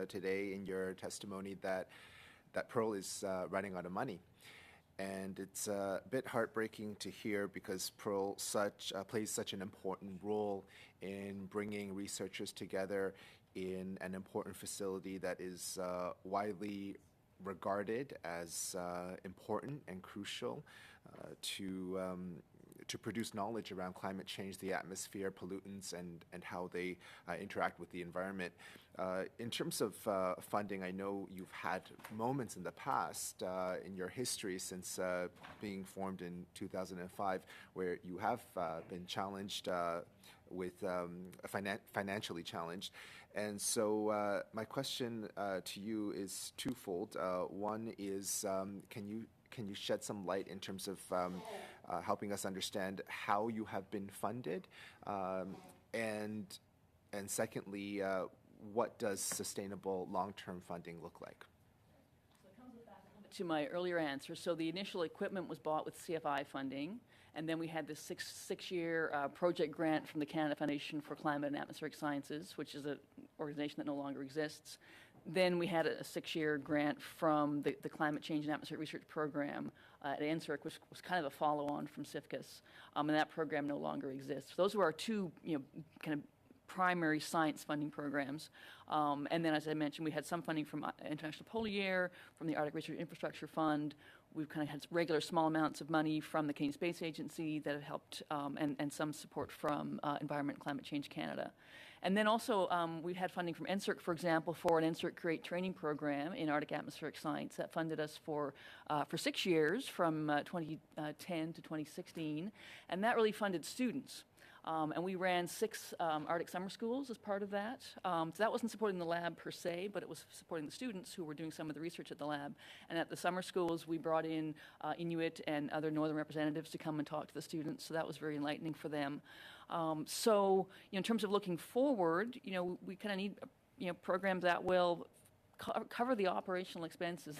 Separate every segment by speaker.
Speaker 1: today in your testimony that Pearl is running out of money. And it's a bit heartbreaking to hear because Pearl plays such an important role in bringing researchers together in an important facility that is widely regarded as important and crucial to produce knowledge around climate change, the atmosphere, pollutants, and how they interact with the environment. In terms of funding, I know you've had moments in the past in your history since being formed in 2005 where you have been challenged with financially challenged. And so my question to you is twofold. One is, can you shed some light in terms of helping us understand how you have been funded? And secondly, what does sustainable long-term funding look like?
Speaker 2: So it comes back to my earlier answer. So the initial equipment was bought with CFI funding, and then we had this six-year project grant from the Canada Foundation for Climate and Atmospheric Sciences, which is an organization that no longer exists. Then we had a 6-year grant from the Climate Change and Atmospheric Research Program at NSERC, which was kind of a follow-on from CIFCAS, and that program no longer exists. Those were our two, kind of primary science funding programs. And then, as I mentioned, we had some funding from International Polar Year, from the Arctic Research Infrastructure Fund. We've kind of had regular small amounts of money from the Canadian Space Agency that have helped, and some support from Environment and Climate Change Canada. And then also, we've had funding from NSERC, for example, for an NSERC Create training program in Arctic atmospheric science that funded us for 6 years, from 2010 to 2016, and that really funded students. And we ran 6 Arctic summer schools as part of that. So that wasn't supporting the lab per se, but it was supporting the students who were doing some of the research at the lab. And at the summer schools, we brought in Inuit and other northern representatives to come and talk to the students, so that was very enlightening for them. So, in terms of looking forward, we kind of need, programs that will cover the operational expenses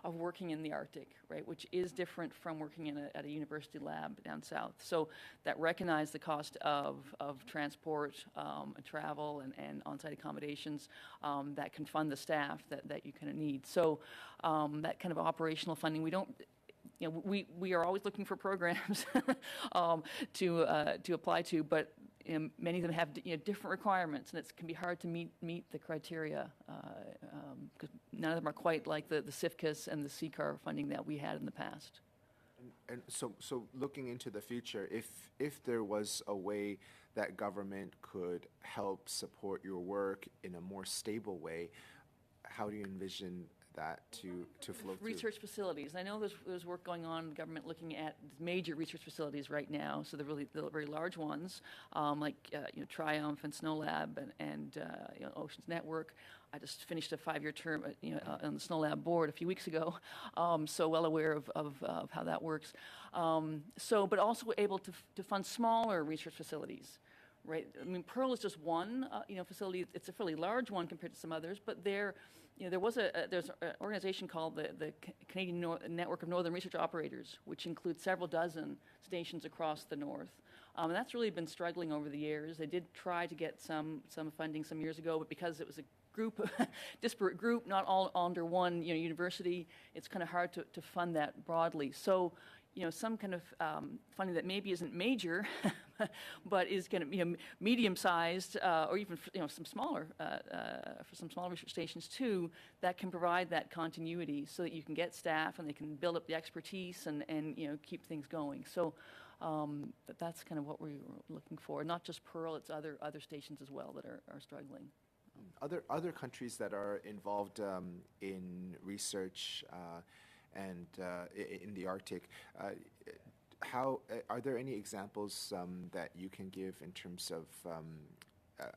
Speaker 2: of working in the Arctic, right, which is different from working at a university lab down south. So that recognize the cost of transport, and travel, and on-site accommodations that can fund the staff that you kind of need. So that kind of operational funding, we don't. We are always looking for programs to apply to, but many of them have different requirements, and it can be hard to meet the criteria because none of them are quite like the CIFCAS and the CCAR funding that we had in the past.
Speaker 1: And so looking into the future, if there was a way that government could help support your work in a more stable way, how do you envision that to flow through?
Speaker 2: Research facilities. I know there's work going on in government looking at major research facilities right now. So the very large ones, like Triumph and Snow Lab and Oceans Network. I just finished a 5-year term on the Snow Lab board a few weeks ago, so well aware of how that works. But also able to fund smaller research facilities. Right. I mean, Pearl is just one, facility. It's a fairly large one compared to some others, but there's an organization called the Canadian Network of Northern Research Operators, which includes several dozen stations across the north. And that's really been struggling over the years. They did try to get some funding some years ago, but because it was a disparate group, not all under one university, it's kind of hard to fund that broadly. So, some kind of funding that maybe isn't major, but is going to be medium-sized, or even some smaller for some small research stations too, that can provide that continuity so that you can get staff and they can build up the expertise and keep things going. So that's kind of what we're looking for. Not just Pearl, it's other stations as well that are struggling.
Speaker 1: Other countries that are involved in research and in the Arctic, how are there any examples that you can give in terms of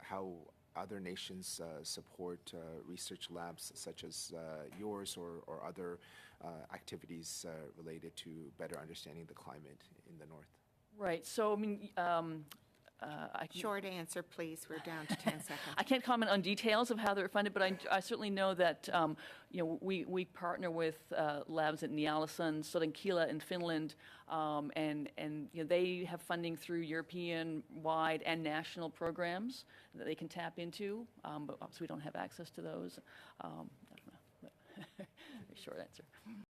Speaker 1: how other nations support research labs such as yours or other activities related to better understanding the climate in the north?
Speaker 2: Right. So, I mean,
Speaker 3: Short answer, please. We're down to 10 seconds.
Speaker 2: I can't comment on details of how they're funded, but I certainly know that we partner with labs at Ny-Ålesund, Sodankila in Finland, and they have funding through European-wide and national programs that they can tap into, but obviously we don't have access to those. I don't know. Very short answer.